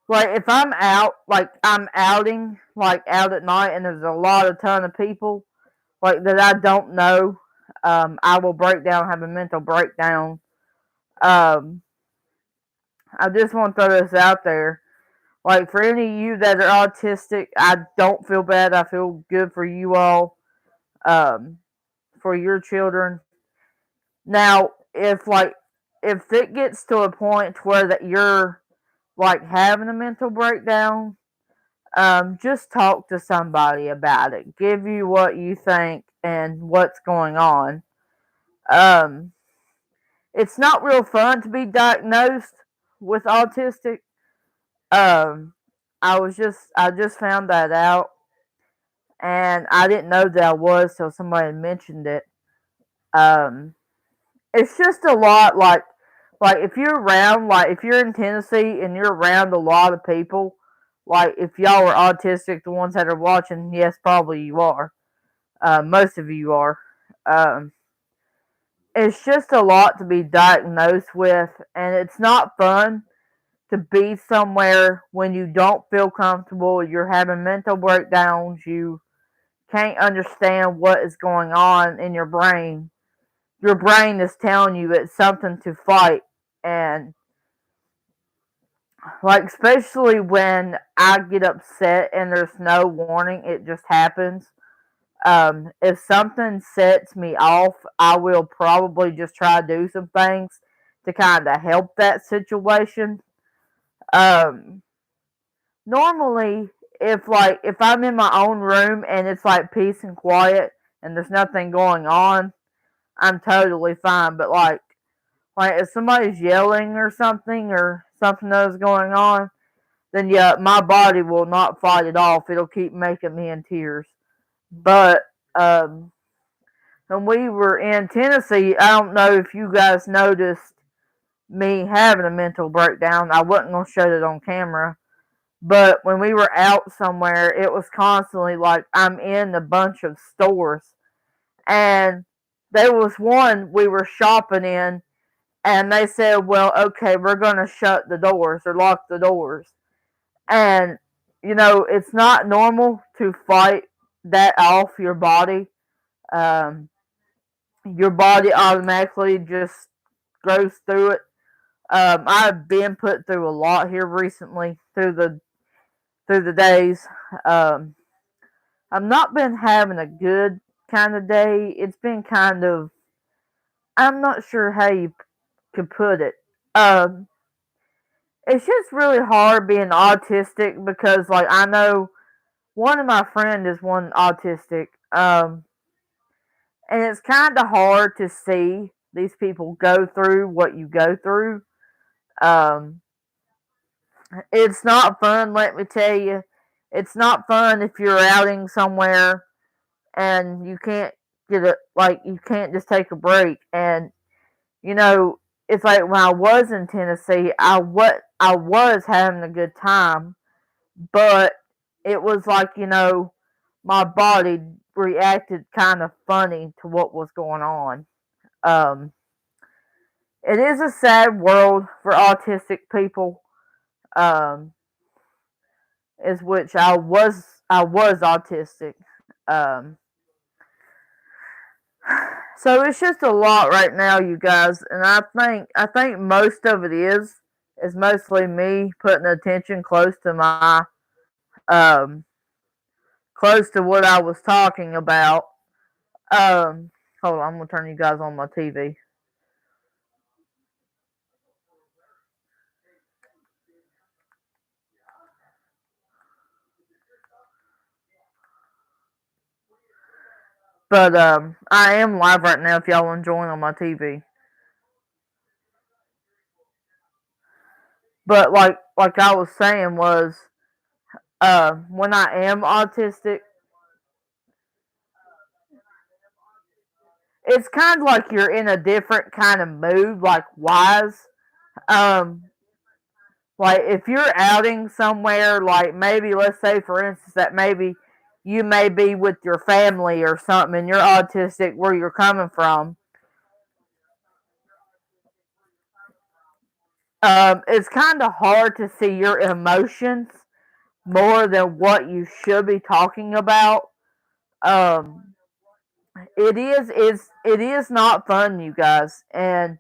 Like if I'm out, like I'm outing, like out at night, and there's a ton of people, like that I don't know, I will break down, have a mental breakdown. Um, I just want to throw this out there. Like for any of you that are autistic, I don't feel bad. I feel good for you all, um, for your children. Now, if it gets to a point where that you're like having a mental breakdown, just talk to somebody about it. Give you what you think and what's going on. Um, it's not real fun to be diagnosed with autistic. Um, I just found that out, and I didn't know that I was till somebody mentioned it. Um, it's just a lot like if you're around like if you're in Tennessee and you're around a lot of people, like if y'all are autistic, the ones that are watching, yes, probably you are. Most of you are. Um, it's just a lot to be diagnosed with, and it's not fun to be somewhere when you don't feel comfortable. You're having mental breakdowns. You can't understand what is going on in your brain. Your brain is telling you it's something to fight, and like especially when I get upset and there's no warning, it just happens. If something sets me off, I will probably just try to do some things to kind of help that situation. Um, Normally, if I'm in my own room and it's like peace and quiet and there's nothing going on, I'm totally fine. But like if somebody's yelling or something that is going on, then yeah, my body will not fight it off. It'll keep making me in tears. But um, when we were in Tennessee, I don't know if you guys noticed me having a mental breakdown. I wasn't gonna show it on camera, but when we were out somewhere, it was constantly like I'm in a bunch of stores, and there was one we were shopping in, and they said, "Well, okay, we're gonna shut the doors or lock the doors." And it's not normal to fight that off your body. Um, your body automatically just goes through it. I've been put through a lot here recently through the days. Um, I've not been having a good kind of day. It's been kind of, I'm not sure how you could put it. Um, it's just really hard being autistic because like I know one of my friend is one autistic. And it's kind of hard to see these people go through what you go through. Um, it's not fun, let me tell you. It's not fun if you're outing somewhere and you can't you can't just take a break. And you know, it's like when I was in Tennessee, I was having a good time, but it was like my body reacted kind of funny to what was going on. Um, it is a sad world for autistic people. Um, is which I was autistic. Um, so it's just a lot right now, you guys, and I think most of it is mostly me putting attention um close to what I was talking about. Um, hold on, I'm gonna turn you guys on my TV. But I am live right now if y'all want to join on my TV. But like I was saying was when I am autistic, it's kind of like you're in a different kind of mood, like wise. Um, like if you're outing somewhere, like maybe let's say for instance that maybe you may be with your family or something, and you're autistic where you're coming from. It's kind of hard to see your emotions more than what you should be talking about. Um, it is not fun, you guys, and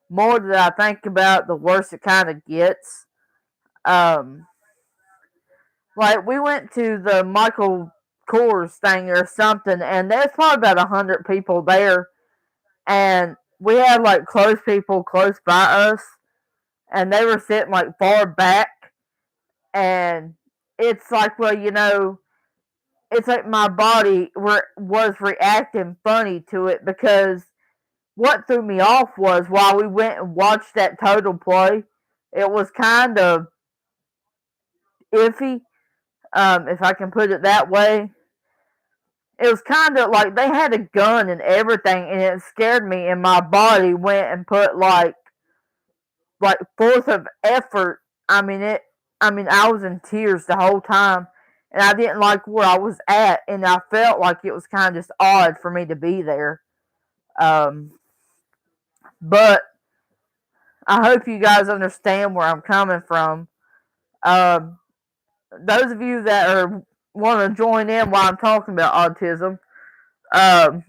more that I think about, it, the worse it kind of gets. Um, like we went to the Michael Kors thing or something, and there's probably about 100 people there, and we had like close people close by us, and they were sitting like far back, and it's like, well, it's like my body was reacting funny to it because what threw me off was while we went and watched that total play, it was kind of iffy, if I can put it that way. It was kind of like they had a gun and everything, and it scared me, and my body went and put like force of effort. I mean it. I mean I was in tears the whole time, and I didn't like where I was at, and I felt like it was kind of just odd for me to be there. Um, but I hope you guys understand where I'm coming from. Um, those of you that are want to join in while I'm talking about autism,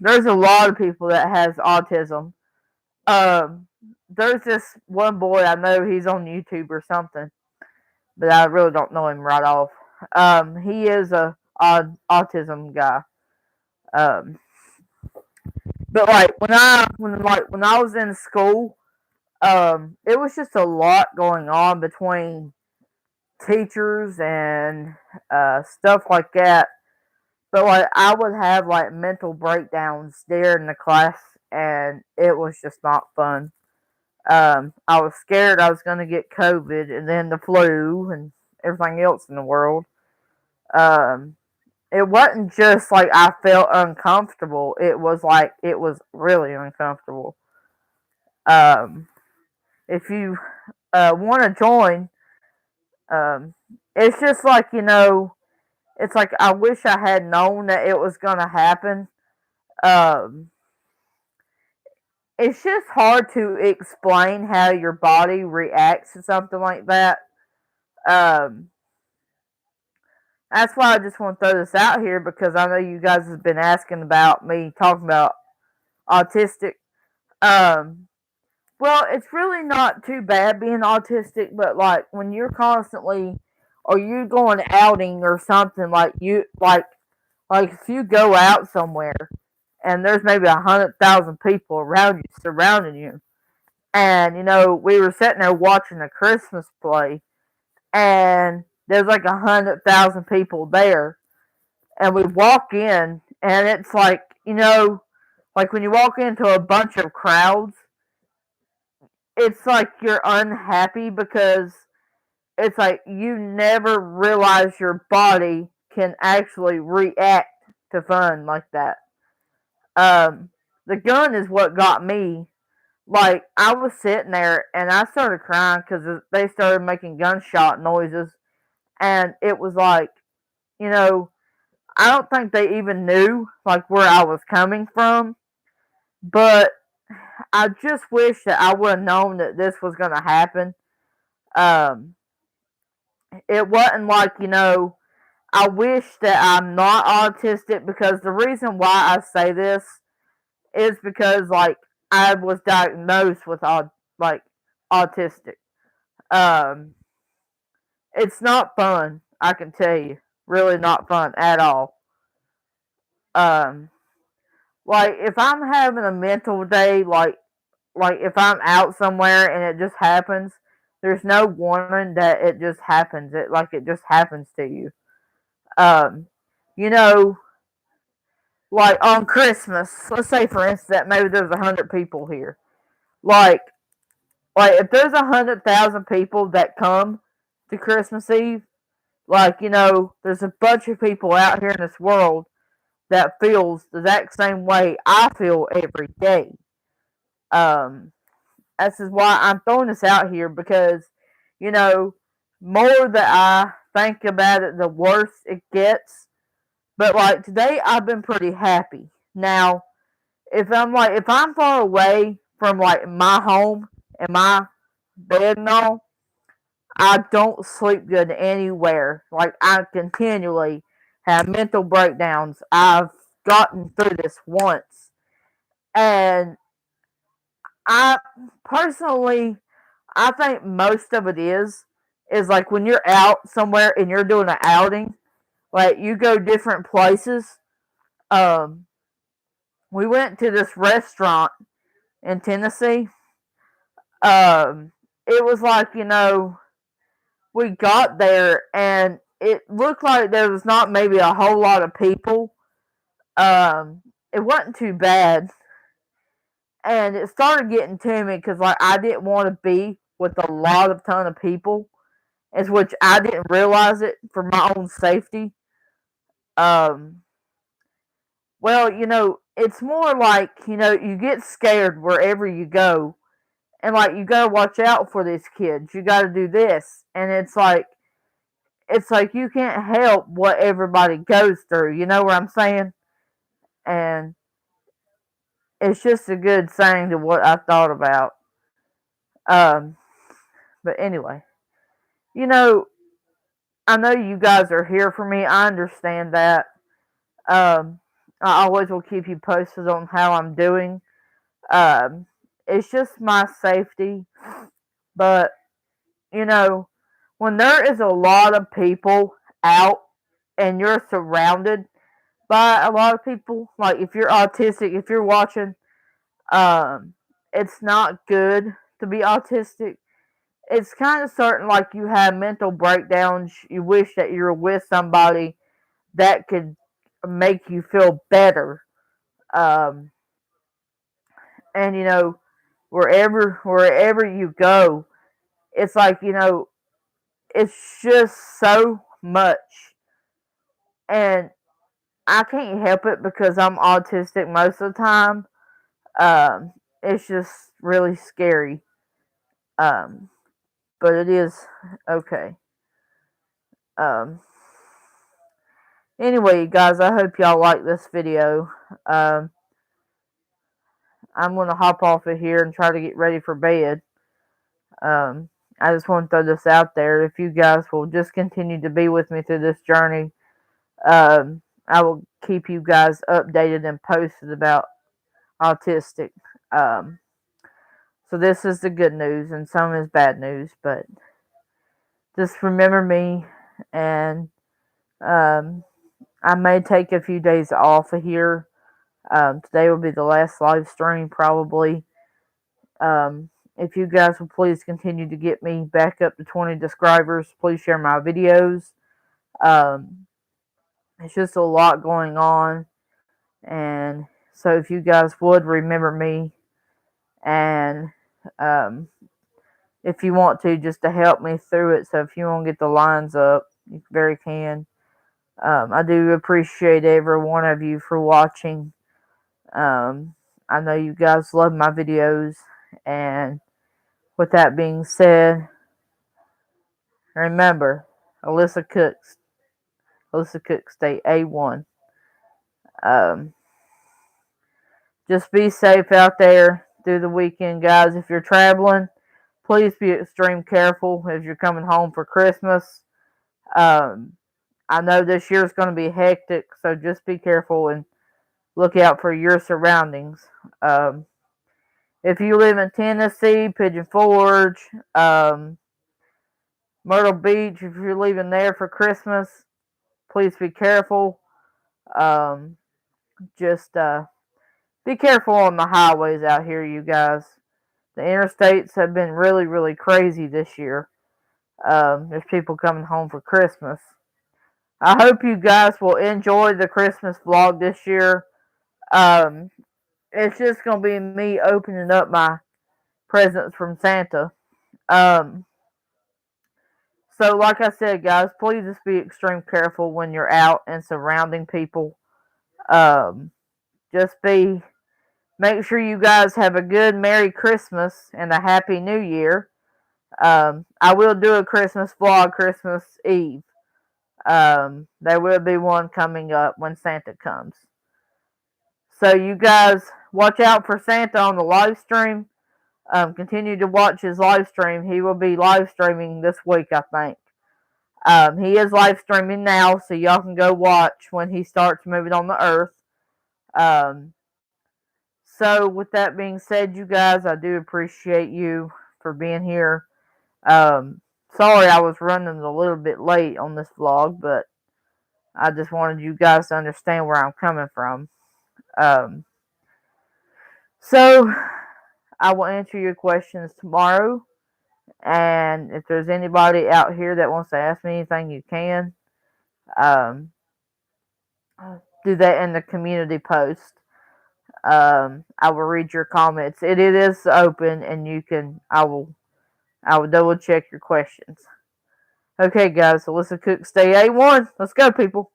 there's a lot of people that has autism. Um, there's this one boy I know, he's on YouTube or something, but I really don't know him right off. He is a autism guy. Um, but like when I was in school, it was just a lot going on between teachers and stuff like that. But like I would have like mental breakdowns there in the class, and it was just not fun. I was scared I was going to get COVID and then the flu and everything else in the world. Um, it wasn't just like I felt uncomfortable. It was like it was really uncomfortable. Um, if you want to join, um, it's just like it's like I wish I had known that it was going to happen. Um, it's just hard to explain how your body reacts to something like that. Um, that's why I just want to throw this out here because I know you guys have been asking about me talking about autistic. Um, well, it's really not too bad being autistic, but like when you're constantly, or you going outing or something, like if you go out somewhere and there's maybe 100,000 people around you, surrounding you, and we were sitting there watching a Christmas play, and there's like 100,000 people there, and we walk in, and it's like like when you walk into a bunch of crowds, it's like you're unhappy because it's like you never realize your body can actually react to fun like that. Um, the gun is what got me. Like I was sitting there and I started crying because they started making gunshot noises, and it was like, you know, I don't think they even knew like where I was coming from, but I just wish that I would have known that this was gonna happen. Um, it wasn't like I wish that I'm not autistic because the reason why I say this is because like I was diagnosed with like autistic. Um, it's not fun. I can tell you, really not fun at all. Um, like if I'm having a mental day, like if I'm out somewhere and it just happens, there's no warning that it just happens. It just happens to you. Um, you know, like on Christmas, let's say for instance that maybe there's 100 people here. Like if there's 100,000 people that come to Christmas Eve, like there's a bunch of people out here in this world that feels the exact same way I feel every day. Um, this is why I'm throwing this out here because, you know, more that I think about it, the worse it gets. But like today, I've been pretty happy. Now, if I'm far away from like my home and my bed and all, I don't sleep good anywhere. Like, I continually have mental breakdowns. I've gotten through this once. And I personally, I think most of it is like when you're out somewhere and you're doing an outing, like you go different places. Um, we went to this restaurant in Tennessee. It was like, we got there and it looked like there was not maybe a whole lot of people. It wasn't too bad, and it started getting to me because like I didn't want to be with a lot of ton of people, as which I didn't realize it for my own safety. Um, well, it's more like you get scared wherever you go, and like you gotta watch out for these kids. You gotta do this, and it's like you can't help what everybody goes through. You know what I'm saying? And it's just a good saying to what I thought about. Um, but anyway, you know, I know you guys are here for me. I understand that. I always will keep you posted on how I'm doing. Um, it's just my safety. But, you know, when there is a lot of people out and you're surrounded by a lot of people, like if you're autistic, if you're watching, it's not good to be autistic. It's kind of certain like you have mental breakdowns. You wish that you were with somebody that could make you feel better. Um, and wherever you go, it's like it's just so much, and I can't help it because I'm autistic most of the time. It's just really scary. Um, but it is okay. Um, anyway, guys, I hope y'all like this video. Um, I'm gonna hop off of here and try to get ready for bed. Um, I just want to throw this out there. If you guys will just continue to be with me through this journey, I will keep you guys updated and posted about autistic. Um, so this is the good news, and some is bad news. But just remember me, and um, I may take a few days off of here. Today will be the last live stream, probably. If you guys will please continue to get me back up to 20 subscribers, please share my videos. Um, it's just a lot going on, and so if you guys would remember me, and um, if you want to, just to help me through it. So if you want to get the lines up, you very can. I do appreciate every one of you for watching. I know you guys love my videos, and with that being said, remember, Alyssa Cooks. Alyssa Cooks, stay A1. Um, just be safe out there through the weekend, guys. If you're traveling, please be extreme careful if you're coming home for Christmas. Um, I know this year is going to be hectic, so just be careful and look out for your surroundings. Um, if you live in Tennessee, Pigeon Forge, Myrtle Beach, if you're leaving there for Christmas, please be careful. Just be careful on the highways out here, you guys. The interstates have been really, really crazy this year. There's people coming home for Christmas. I hope you guys will enjoy the Christmas vlog this year. Um, it's just going to be me opening up my presents from Santa. Um, so, like I said, guys, please just be extreme careful when you're out and surrounding people. Um, just make sure you guys have a good Merry Christmas and a Happy New Year. I will do a Christmas vlog Christmas Eve. There will be one coming up when Santa comes. So you guys watch out for Santa on the live stream. Continue to watch his live stream. He will be live streaming this week, I think. He is live streaming now, so y'all can go watch when he starts moving on the earth. Um, so, with that being said, you guys, I do appreciate you for being here. Um, Sorry I was running a little bit late on this vlog, but I just wanted you guys to understand where I'm coming from. Um, so, I will answer your questions tomorrow. And if there's anybody out here that wants to ask me anything, you can. Um, do that in the community post. I will read your comments. It is open, and you can. I will double check your questions. Okay, guys. So let's cook stay A1. Let's go, people.